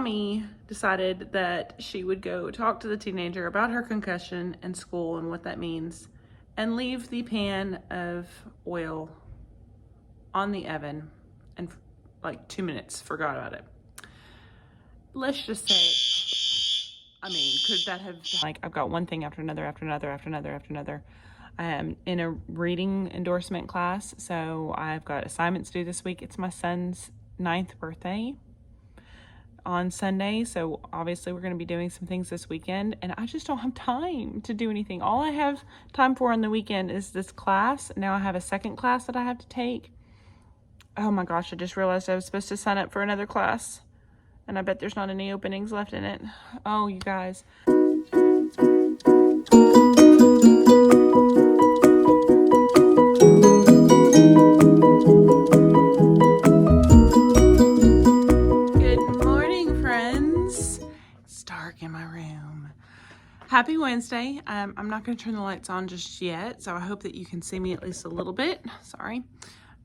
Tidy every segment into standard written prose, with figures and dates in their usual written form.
Mommy decided that she would go talk to the teenager about her concussion and school and what that means, and leave the pan of oil on the oven, and like 2 minutes forgot about it. Let's just say, I mean, could that have, like, I've got one thing after another, after another, after another, after another. I am in a reading endorsement class, so I've got assignments due this week. It's my son's 9th birthday on Sunday, so obviously we're going to be doing some things this weekend, and I just don't have time to do anything. All I have time for on the weekend is this class. Now I have a second class that I have to take. Oh my gosh, I just realized I was supposed to sign up for another class, and I bet there's not any openings left in it. Oh, you guys. In my room. Happy Wednesday. I'm not going to turn the lights on just yet, so I hope that you can see me at least a little bit. Sorry.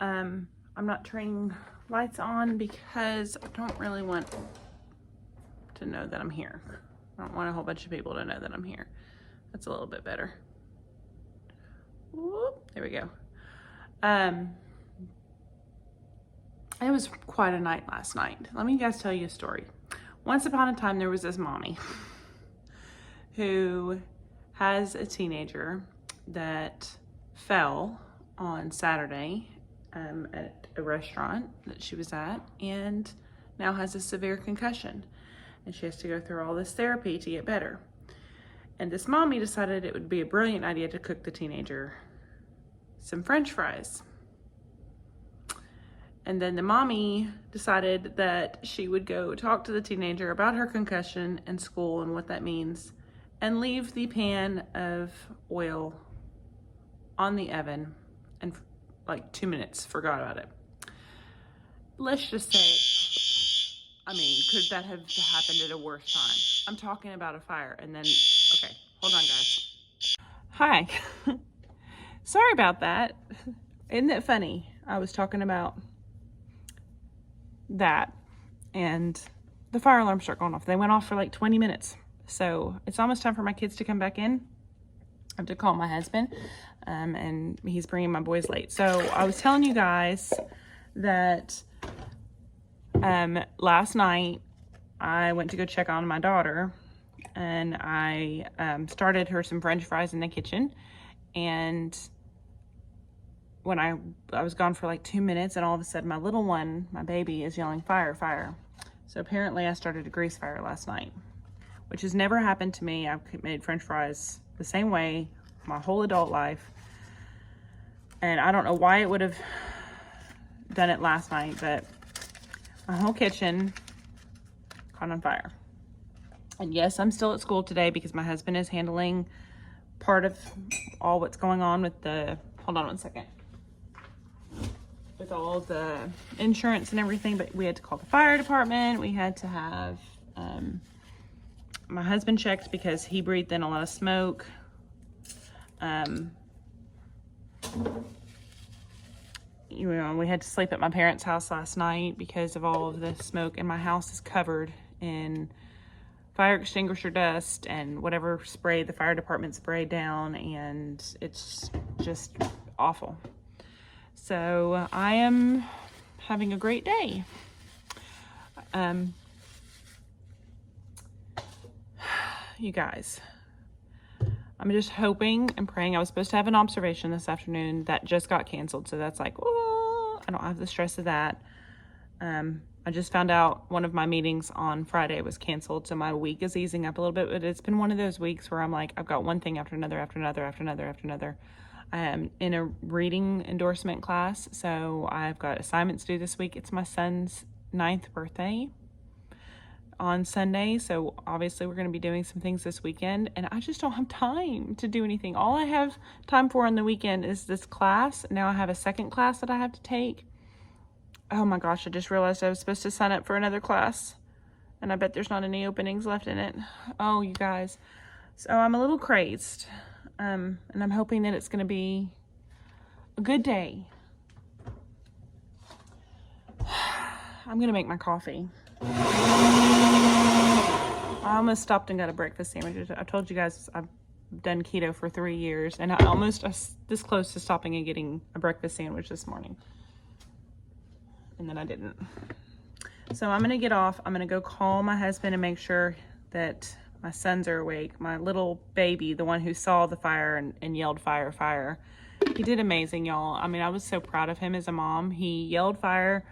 I'm not turning lights on because I don't really want to know that I'm here. I don't want a whole bunch of people to know that I'm here. That's a little bit better. Whoop, there we go. It was quite a night last night. Let me guys tell you a story. Once upon a time, there was this mommy who has a teenager that fell on Saturday at a restaurant that she was at, and now has a severe concussion, and she has to go through all this therapy to get better. And this mommy decided it would be a brilliant idea to cook the teenager some French fries. And then the mommy decided that she would go talk to the teenager about her concussion and school and what that means, and leave the pan of oil on the oven, and like 2 minutes forgot about it. Let's just say, I mean, could that have happened at a worse time? I'm talking about a fire, and then, okay, hold on guys. Hi. Sorry about that. Isn't it funny? I was talking about that, and the fire alarms start going off. They went off for like 20 minutes. So it's almost time for my kids to come back in. I have to call my husband, and he's bringing my boys late. So I was telling you guys that last night I went to go check on my daughter, and I started her some French fries in the kitchen, and when I was gone for like 2 minutes, and all of a sudden my little one, my baby, is yelling fire, fire. So apparently I started a grease fire last night, which has never happened to me. I've made French fries the same way my whole adult life, and I don't know why it would have done it last night, but my whole kitchen caught on fire. And yes, I'm still at school today because my husband is handling part of all what's going on with the, hold on one second, with all the insurance and everything, but we had to call the fire department. We had to have my husband checked because he breathed in a lot of smoke. You know, we had to sleep at my parents' house last night because of all of the smoke, and my house is covered in fire extinguisher dust and whatever spray the fire department sprayed down, and it's just awful. So I am having a great day. You guys, I'm just hoping and praying. I was supposed to have an observation this afternoon that just got canceled, so that's like, oh, I don't have the stress of that. I just found out one of my meetings on Friday was canceled, so my week is easing up a little bit, but it's been one of those weeks where I'm like, I've got one thing after another, after another, after another, after another. I am in a reading endorsement class, so I've got assignments due this week. It's my son's 9th birthday on Sunday, so obviously we're going to be doing some things this weekend, and I just don't have time to do anything. All I have time for on the weekend is this class. Now I have a second class that I have to take. Oh my gosh, I just realized I was supposed to sign up for another class, and I bet there's not any openings left in it. Oh, you guys. So I'm a little crazed, and I'm hoping that it's going to be a good day. I'm going to make my coffee. almost stopped and got a breakfast sandwich. I told you guys I've done keto for 3 years, and I almost was this close to stopping and getting a breakfast sandwich this morning. And then I didn't. So I'm going to get off. I'm going to go call my husband and make sure that my sons are awake. My little baby, the one who saw the fire and yelled fire, fire. He did amazing, y'all. I mean, I was so proud of him as a mom. He yelled fire.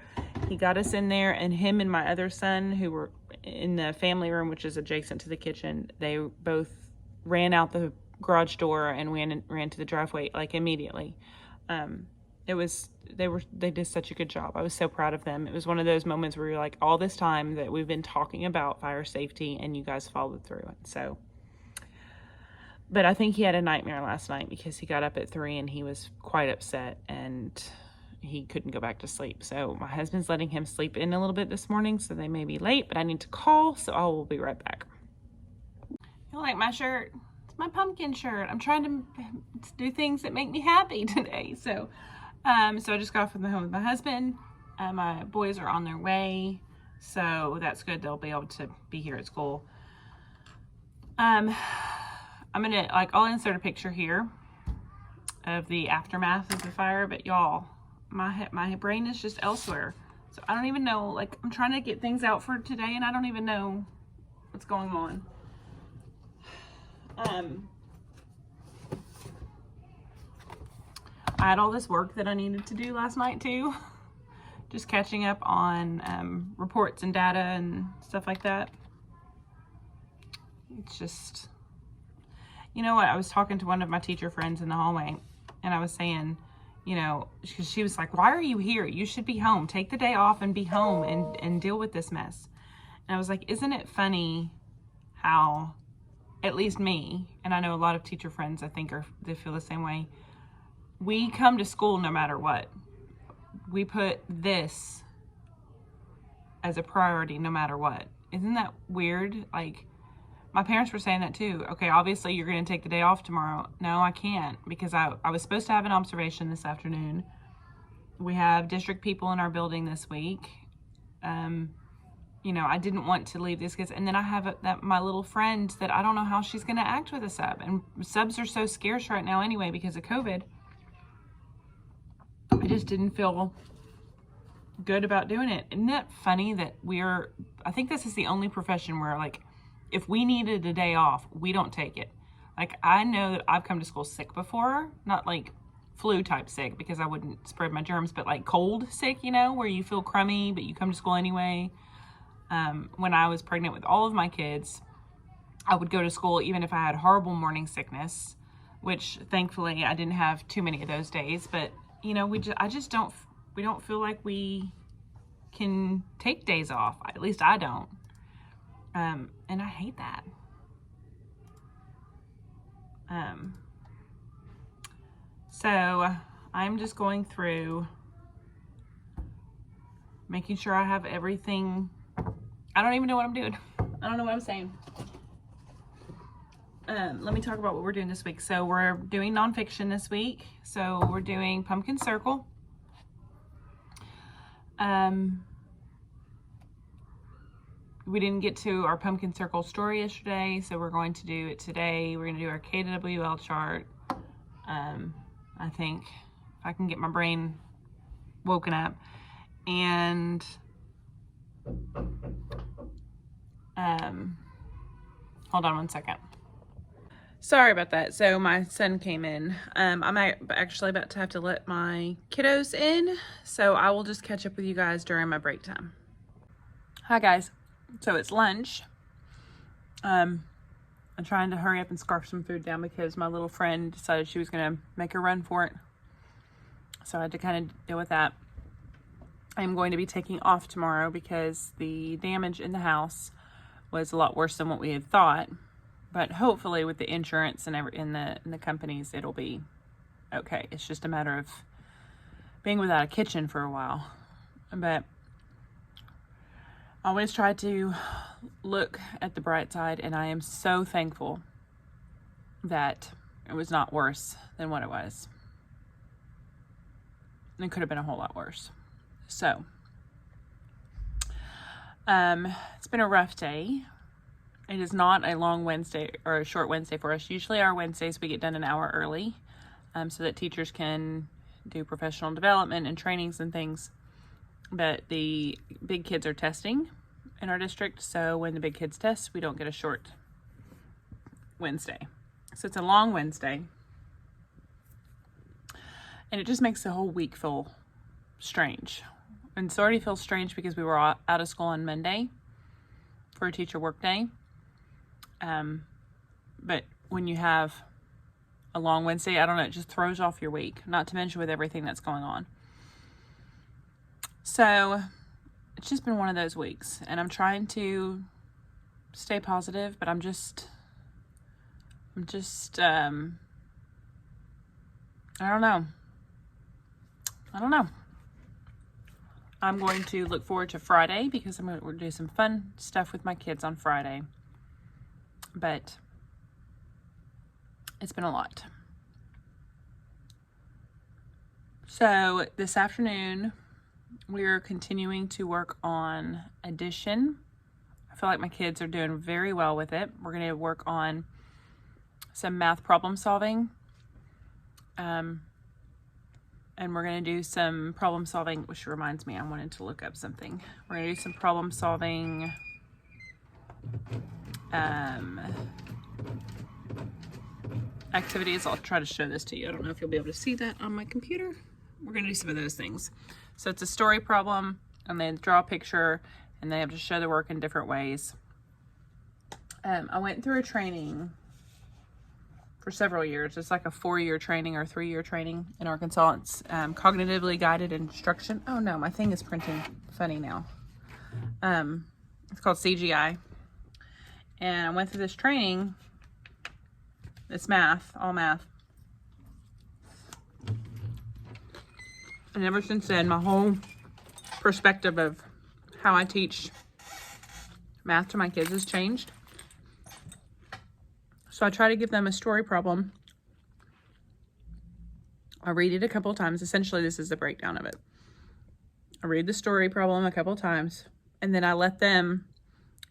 He got us in there, and him and my other son, who were in the family room, which is adjacent to the kitchen, they both ran out the garage door and ran to the driveway like immediately. They did such a good job. I was so proud of them. It was one of those moments where you're like, all this time that we've been talking about fire safety and you guys followed through it. So, but I think he had a nightmare last night because he got up at 3 and he was quite upset and he couldn't go back to sleep. So my husband's letting him sleep in a little bit this morning, so they may be late, but I need to call, so I will be right back. You like my shirt? It's my pumpkin shirt. I'm trying to do things that make me happy today. So I just got off from the home with my husband. My boys are on their way, so that's good. They'll be able to be here at school. I'm gonna, I'll insert a picture here of the aftermath of the fire, but y'all, my brain is just elsewhere. So I don't even know, I'm trying to get things out for today and I don't even know what's going on. I had all this work that I needed to do last night too. Just catching up on reports and data and stuff like that. It's just, you know what, I was talking to one of my teacher friends in the hallway and I was saying, you know, because she was like, why are you here? You should be home. Take the day off and be home and deal with this mess. And I was like, isn't it funny how, at least me, and I know a lot of teacher friends I think they feel the same way, we come to school no matter what. We put this as a priority no matter what. Isn't that weird? My parents were saying that too. Okay, obviously you're going to take the day off tomorrow. No, I can't, because I was supposed to have an observation this afternoon. We have district people in our building this week. You know, I didn't want to leave these kids. And then I have my little friend that I don't know how she's going to act with a sub. And subs are so scarce right now anyway because of COVID. I just didn't feel good about doing it. Isn't that funny that I think this is the only profession where if we needed a day off, we don't take it. I know that I've come to school sick before, not flu type sick because I wouldn't spread my germs, but cold sick, you know, where you feel crummy, but you come to school anyway. When I was pregnant with all of my kids, I would go to school even if I had horrible morning sickness, which thankfully I didn't have too many of those days, but you know, we don't feel like we can take days off. At least I don't. And I hate that. So I'm just going through making sure I have everything. I don't even know what I'm doing. I don't know what I'm saying. Let me talk about what we're doing this week. So we're doing nonfiction this week. So we're doing Pumpkin Circle. We didn't get to our Pumpkin Circle story yesterday, so we're going to do it today. We're going to do our KWL chart. I think if I can get my brain woken up. And hold on one second. Sorry about that. So my son came in. I'm actually about to have to let my kiddos in, so I will just catch up with you guys during my break time. Hi guys. So it's lunch. I'm trying to hurry up and scarf some food down because my little friend decided she was going to make a run for it. So I had to kind of deal with that. I'm going to be taking off tomorrow because the damage in the house was a lot worse than what we had thought. But hopefully with the insurance and in the companies, it'll be okay. It's just a matter of being without a kitchen for a while. But I always try to look at the bright side, and I am so thankful that it was not worse than what it was. It could have been a whole lot worse. So, it's been a rough day. It is not a long Wednesday or a short Wednesday for us. Usually our Wednesdays we get done an hour early, so that teachers can do professional development and trainings and things. But the big kids are testing in our district, so when the big kids test, we don't get a short Wednesday. So it's a long Wednesday. And it just makes the whole week feel strange. And it already feels strange because we were out of school on Monday for a teacher work day. But when you have a long Wednesday, I don't know, it just throws off your week, not to mention with everything that's going on. So it's just been one of those weeks, and I'm trying to stay positive, but I'm just I don't know. I'm going to look forward to Friday because we're going to do some fun stuff with my kids on Friday. But it's been a lot. So this afternoon, we're continuing to work on addition. I feel like my kids are doing very well with it. We're going to work on some math problem solving. And we're going to do some problem solving, which reminds me, I wanted to look up something. We're going to do some problem solving activities. I'll try to show this to you. I don't know if you'll be able to see that on my computer. We're going to do some of those things. So it's a story problem, and they draw a picture, and they have to show the work in different ways. I went through a training for several years. It's like a 4-year training or 3-year training in Arkansas. It's cognitively guided instruction. Oh no, my thing is printing funny now. It's called CGI. And I went through this training. It's math, all math. And ever since then, my whole perspective of how I teach math to my kids has changed. So I try to give them a story problem. I read it a couple of times. Essentially, this is the breakdown of it. I read the story problem a couple of times, and then I let them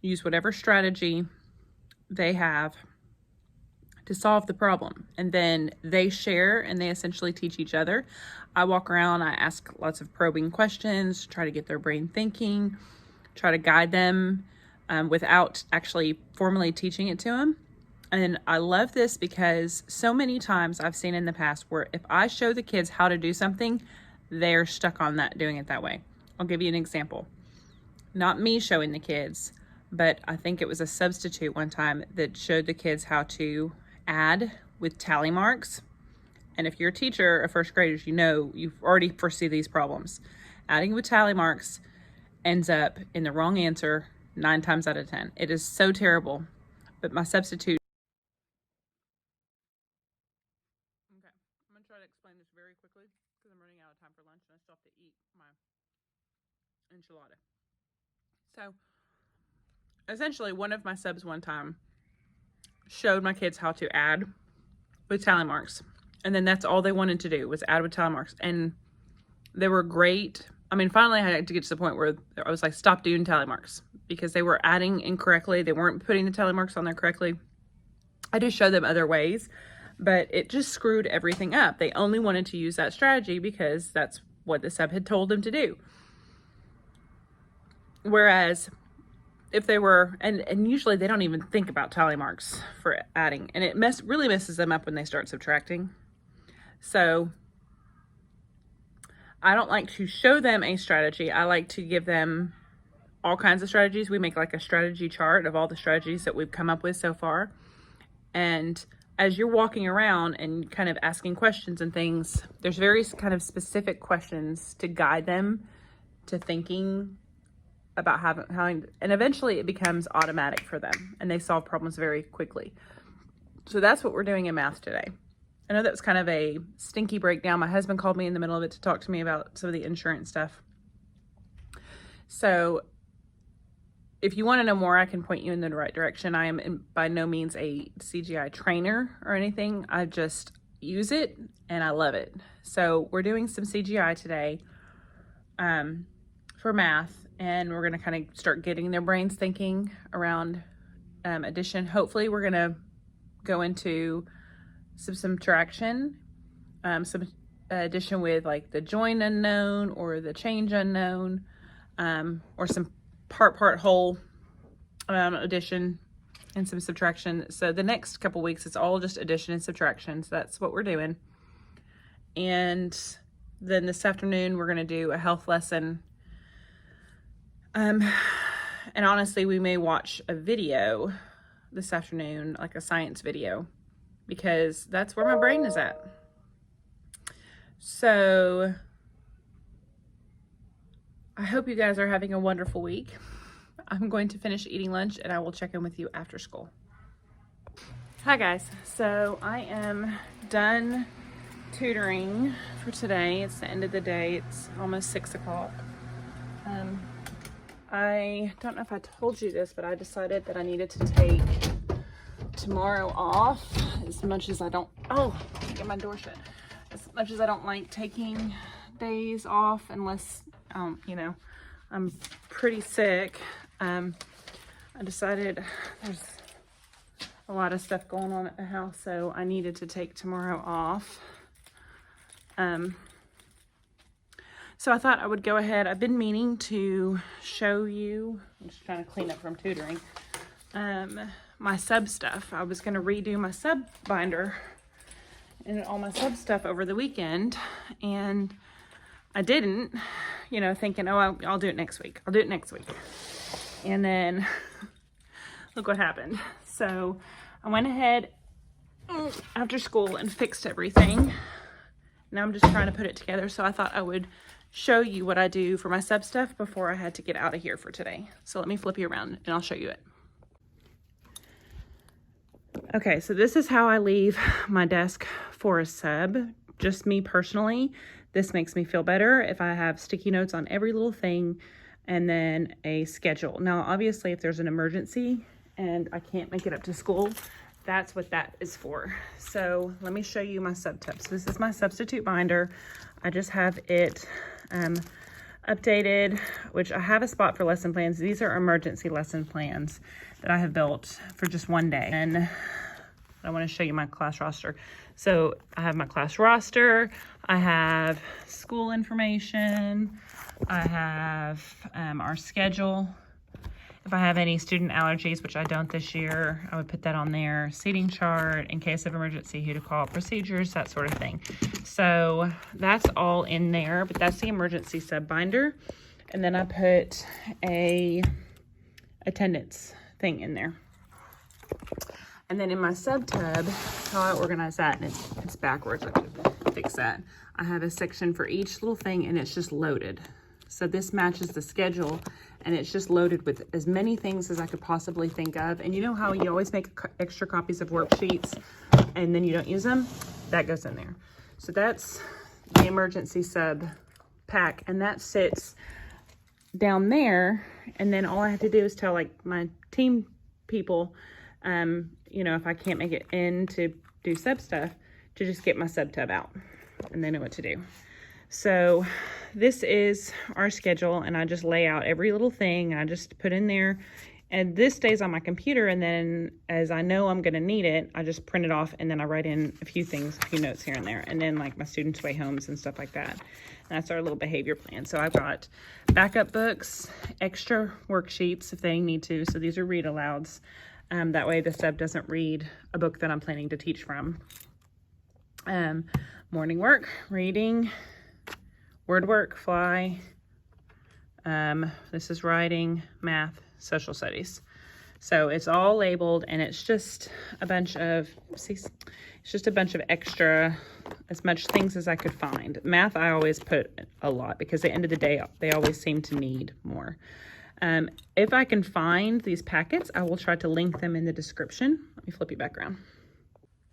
use whatever strategy they have to solve the problem. And then they share, and they essentially teach each other. I walk around, I ask lots of probing questions, try to get their brain thinking, try to guide them without actually formally teaching it to them. And I love this because so many times I've seen in the past where if I show the kids how to do something, they're stuck on that, doing it that way. I'll give you an example. Not me showing the kids, but I think it was a substitute one time that showed the kids how to add with tally marks. And if you're a teacher of first graders, you know, you've already foresee these problems. Adding with tally marks ends up in the wrong answer 9 times out of 10. It is so terrible. But my substitute. Okay, I'm going to try to explain this very quickly because I'm running out of time for lunch and I still have to eat my enchilada. So essentially, one of my subs one time showed my kids how to add with tally marks. And then that's all they wanted to do was add with tally marks. And they were great. I mean, finally I had to get to the point where I was like, stop doing tally marks because they were adding incorrectly. They weren't putting the tally marks on there correctly. I just showed them other ways, but it just screwed everything up. They only wanted to use that strategy because that's what the sub had told them to do. Whereas if they were, and usually they don't even think about tally marks for adding, and it really messes them up when they start subtracting. So I don't like to show them a strategy. I like to give them all kinds of strategies. We make like a strategy chart of all the strategies that we've come up with so far. And as you're walking around and kind of asking questions and things, there's very kind of specific questions to guide them to thinking about having, and eventually it becomes automatic for them and they solve problems very quickly. So that's what we're doing in math today. I know that was kind of a stinky breakdown. My husband called me in the middle of it to talk to me about some of the insurance stuff. So if you want to know more, I can point you in the right direction. I am by no means a CGI trainer or anything. I just use it and I love it. So we're doing some CGI today for math, and we're going to kind of start getting their brains thinking around addition. Hopefully we're going to go into some subtraction, some addition with like the join unknown or the change unknown, or some part whole addition and some subtraction. So the next couple weeks, it's all just addition and subtraction. So that's what we're doing. And then this afternoon, we're going to do a health lesson. And honestly, we may watch a video this afternoon, like a science video, because that's where my brain is at. So I hope you guys are having a wonderful week. I'm going to finish eating lunch and I will check in with you after school. Hi guys, so I am done tutoring for today. It's the end of the day. It's almost 6 o'clock. I don't know if I told you this, but I decided that I needed to take tomorrow off, as much as I don't, get my door shut. As much as I don't like taking days off unless, you know, I'm pretty sick. I decided there's a lot of stuff going on at the house, so I needed to take tomorrow off. So I thought I would go ahead. I've been meaning to show you, I'm just trying to clean up from tutoring, my sub stuff. I was going to redo my sub binder and all my sub stuff over the weekend, and I didn't, you know, thinking, oh, I'll do it next week. I'll do it next week. And then look what happened. So I went ahead after school and fixed everything. Now I'm just trying to put it together. So I thought I would show you what I do for my sub stuff before I had to get out of here for today. So let me flip you around and I'll show you it. Okay, so this is how I leave my desk for a sub. Just me personally. This makes me feel better if I have sticky notes on every little thing and then a schedule. Now, obviously, if there's an emergency and I can't make it up to school, that's what that is for. So let me show you my sub tub. So this is my substitute binder. I just have it updated, which I have a spot for lesson plans. These are emergency lesson plans that I have built for just one day. And I want to show you my class roster. So I have my class roster, I have school information, I have our schedule. If I have any student allergies, which I don't this year, I would put that on there. Seating chart, in case of emergency, who to call, procedures, that sort of thing. So that's all in there, but that's the emergency sub binder. And then I put a attendance thing in there. And then in my sub tub, how I organize that, and it's backwards, I could fix that. I have a section for each little thing and it's just loaded. So this matches the schedule and it's just loaded with as many things as I could possibly think of. And you know how you always make extra copies of worksheets and then you don't use them? That goes in there. So that's the emergency sub pack, and that sits down there. And then all I have to do is tell like my team people, you know, if I can't make it in to do sub stuff, to just get my sub tub out and they know what to do. So this is our schedule, and I just lay out every little thing. I just put in there, and this stays on my computer, and then as I know I'm going to need it, I just print it off, and then I write in a few things, a few notes here and there, and then like my students' way homes and stuff like that. And that's our little behavior plan. So I've got backup books, extra worksheets if they need to. So these are read alouds. That way the sub doesn't read a book that I'm planning to teach from. Morning work, reading, word work, fly. This is writing, math, social studies. So it's all labeled, and it's just a bunch of, it's just a bunch of extra, as much things as I could find. Math, I always put a lot because at the end of the day, they always seem to need more. If I can find these packets, I will try to link them in the description. Let me flip you back around.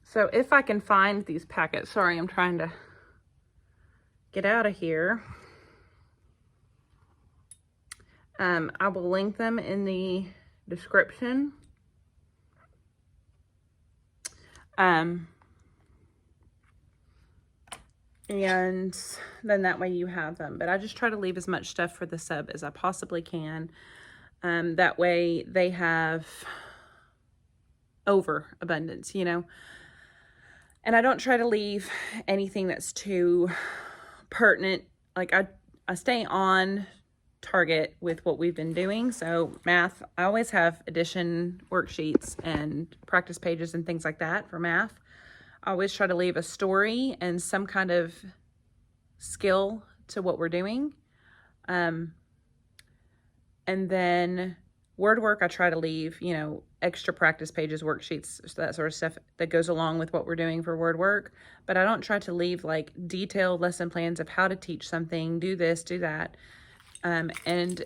So if I can find these packets, sorry, I'm trying to get out of here. I will link them in the description. And then that way you have them. But I just try to leave as much stuff for the sub as I possibly can. That way they have overabundance, you know. And I don't try to leave anything that's too pertinent. Like I stay on target with what we've been doing. So math, I always have addition worksheets and practice pages and things like that for math. I always try to leave a story and some kind of skill to what we're doing. And then word work, I try to leave, you know, extra practice pages, worksheets, that sort of stuff that goes along with what we're doing for word work. But I don't try to leave like detailed lesson plans of how to teach something, do this, do that. And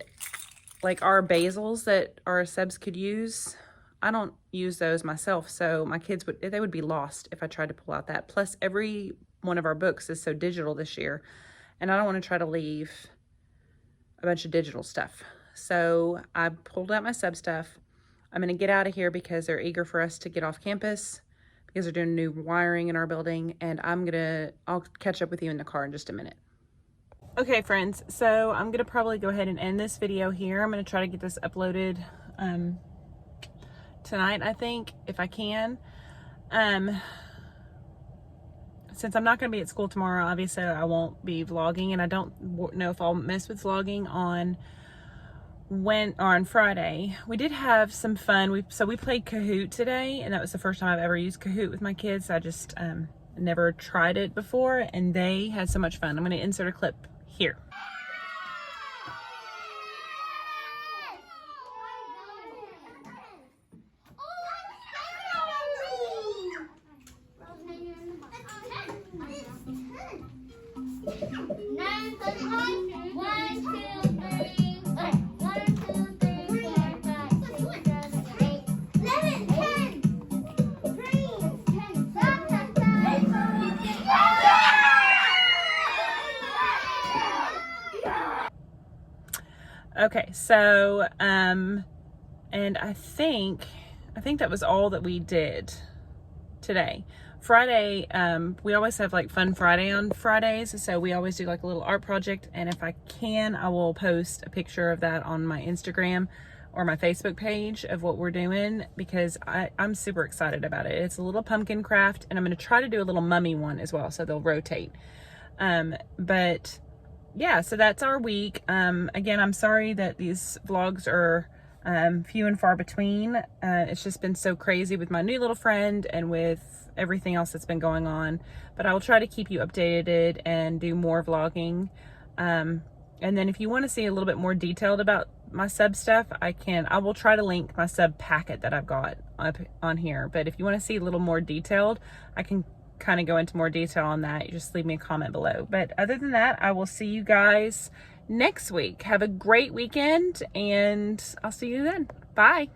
like our basils that our subs could use, I don't use those myself. So my kids they would be lost if I tried to pull out that. Plus every one of our books is so digital this year. And I don't want to try to leave a bunch of digital stuff. So I pulled out my sub stuff. I'm going to get out of here because they're eager for us to get off campus because they're doing new wiring in our building. And I'll catch up with you in the car in just a minute. Okay, friends, so I'm going to probably go ahead and end this video here. I'm going to try to get this uploaded tonight, I think, if I can. Since I'm not going to be at school tomorrow, obviously I won't be vlogging, and I don't know if I'll mess with vlogging on Friday. We did have some fun. We played Kahoot today, and that was the first time I've ever used Kahoot with my kids. I just never tried it before, and they had so much fun. I'm going to insert a clip here. Okay, so, and I think that was all that we did today. Friday, we always have like Fun Friday on Fridays, so we always do like a little art project, and if I can, I will post a picture of that on my Instagram or my Facebook page of what we're doing, because I'm super excited about it. It's a little pumpkin craft, and I'm going to try to do a little mummy one as well, so they'll rotate. But yeah, so that's our week. Again, I'm sorry that these vlogs are few and far between. It's just been so crazy with my new little friend and with everything else that's been going on, but I will try to keep you updated and do more vlogging. And then if you want to see a little bit more detailed about my sub stuff, I will try to link my sub packet that I've got up on here. But if you want to see a little more detailed, I can kind of go into more detail on that. You just leave me a comment below. But other than that, I will see you guys next week. Have a great weekend, and I'll see you then. Bye.